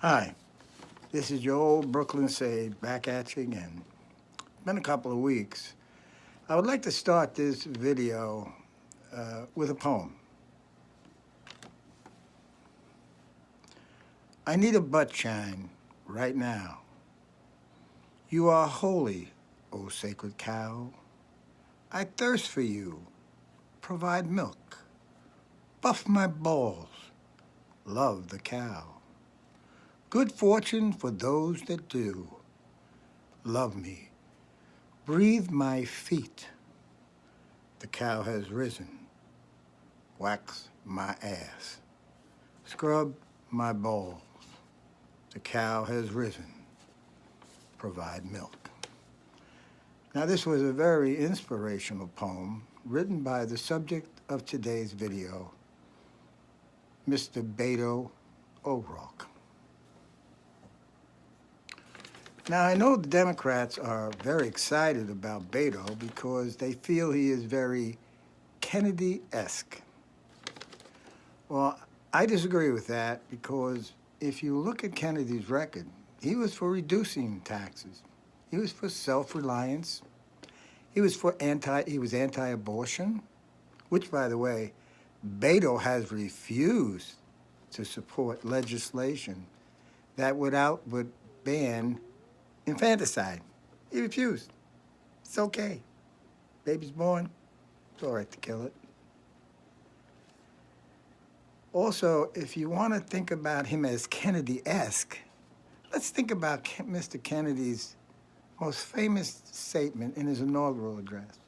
Hi, this is your old Brooklyn Sage back at you again. It's been a couple of weeks. I would like to start this video with a poem. I need a butt shine right now. You are holy, O sacred cow. I thirst for you. Provide milk. Buff my balls. Love the cow. Good fortune for those that do. Love me. Breathe my feet. The cow has risen. Wax my ass. Scrub my balls. The cow has risen. Provide milk. Now, this was a very inspirational poem written by the subject of today's video, Mr. Beto O'Rourke. Now, I know the Democrats are very excited about Beto because they feel he is very Kennedyesque. Well, I disagree with that because if you look at Kennedy's record, he was for reducing taxes. He was for self-reliance. He was anti-abortion, which, by the way, Beto has refused to support legislation that would ban infanticide. He refused. It's okay. Baby's born. It's all right to kill it. Also, if you want to think about him as Kennedy-esque, let's think about Mr. Kennedy's most famous statement in his inaugural address.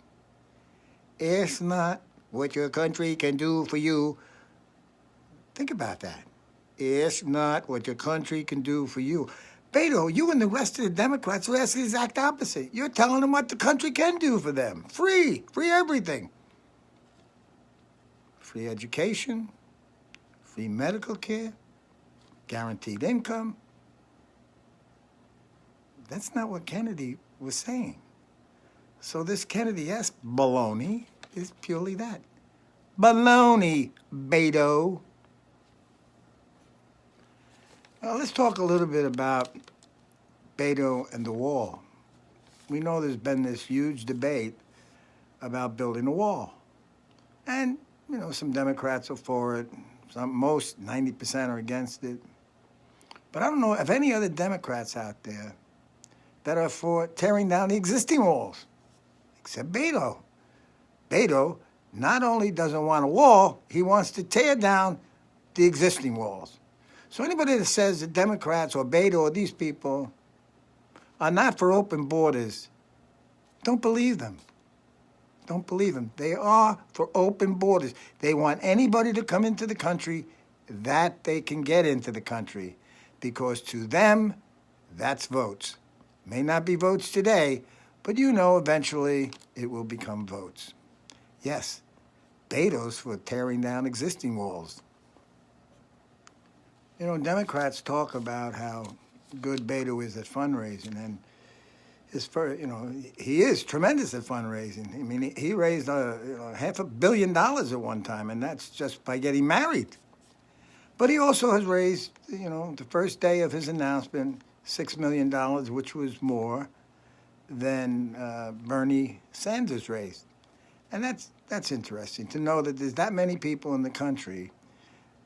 Ask not what your country can do for you. Think about that. Ask not what your country can do for you. Beto, you and the rest of the Democrats are asking the exact opposite. You're telling them what the country can do for them. Free everything. Free education, free medical care, guaranteed income. That's not what Kennedy was saying. So this Kennedy-esque baloney is purely that. Baloney, Beto. Now, let's talk a little bit about Beto and the wall. We know there's been this huge debate about building a wall. And, some Democrats are for it. Most, 90% are against it. But I don't know of any other Democrats out there that are for tearing down the existing walls, except Beto. Beto not only doesn't want a wall, he wants to tear down the existing walls. So anybody that says the Democrats or Beto or these people are not for open borders, don't believe them. Don't believe them. They are for open borders. They want anybody to come into the country that they can get into the country, because to them, that's votes. May not be votes today, but eventually it will become votes. Yes, Beto's for tearing down existing walls. Democrats talk about how good Beto is at fundraising, and he is tremendous at fundraising. I mean, he raised $500 million at one time, and that's just by getting married. But he also has raised, the first day of his announcement, $6 million, which was more than Bernie Sanders raised. And that's interesting to know that there's that many people in the country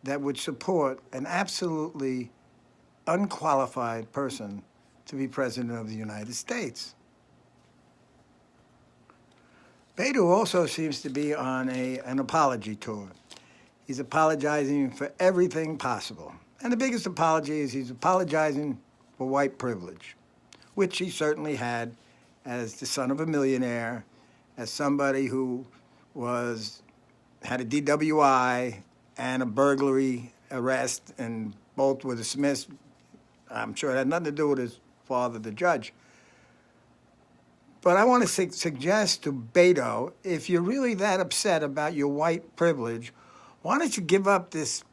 that would support an absolutely unqualified person to be president of the United States. Beto also seems to be on an apology tour. He's apologizing for everything possible. And the biggest apology is he's apologizing for white privilege, which he certainly had as the son of a millionaire, as somebody who had a DWI and a burglary arrest, and both were dismissed. I'm sure it had nothing to do with his father, the judge. But I want to suggest to Beto, if you're really that upset about your white privilege, why don't you give up this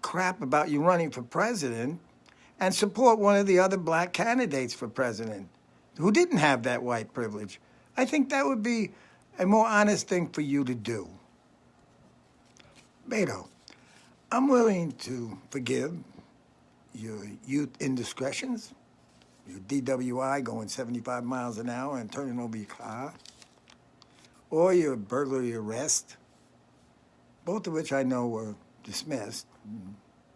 crap about you running for president and support one of the other black candidates for president who didn't have that white privilege? I think that would be a more honest thing for you to do. Beto, I'm willing to forgive your youth indiscretions, your DWI going 75 miles an hour and turning over your car, or your burglary arrest, both of which I know were dismissed.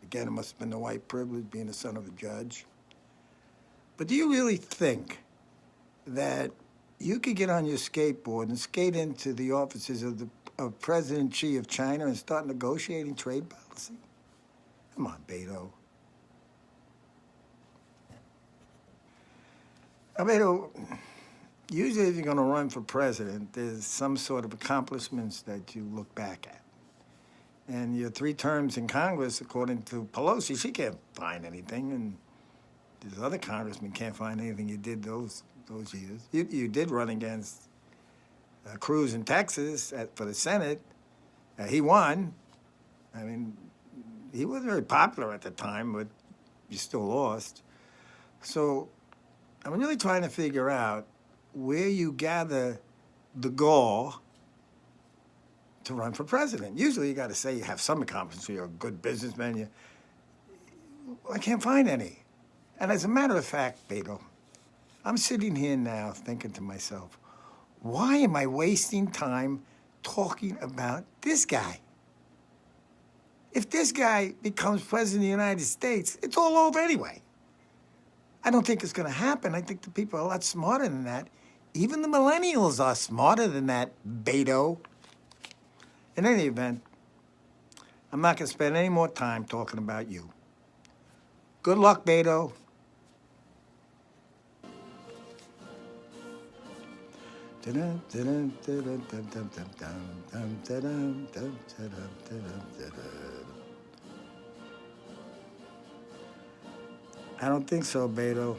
Again, it must have been the white privilege being the son of a judge. But do you really think that you could get on your skateboard and skate into the offices of President Xi of China and start negotiating trade policy? Come on, Beto. Now, Beto, usually if you're going to run for president, there's some sort of accomplishments that you look back at. And your 3 terms in Congress, according to Pelosi, she can't find anything, and these other congressmen can't find anything you did those years. You did run against Cruz in Texas for the Senate. He won. I mean, he wasn't very popular at the time, but you still lost. So I'm really trying to figure out where you gather the gall to run for president. Usually you got to say you have some accomplishments. You're a good businessman. I can't find any. And as a matter of fact, Beto, I'm sitting here now thinking to myself, why am I wasting time talking about this guy? If this guy becomes president of the United States, it's all over anyway. I don't think it's going to happen. I think the people are a lot smarter than that. Even the millennials are smarter than that, Beto. In any event, I'm not going to spend any more time talking about you. Good luck, Beto. I don't think so, Beto.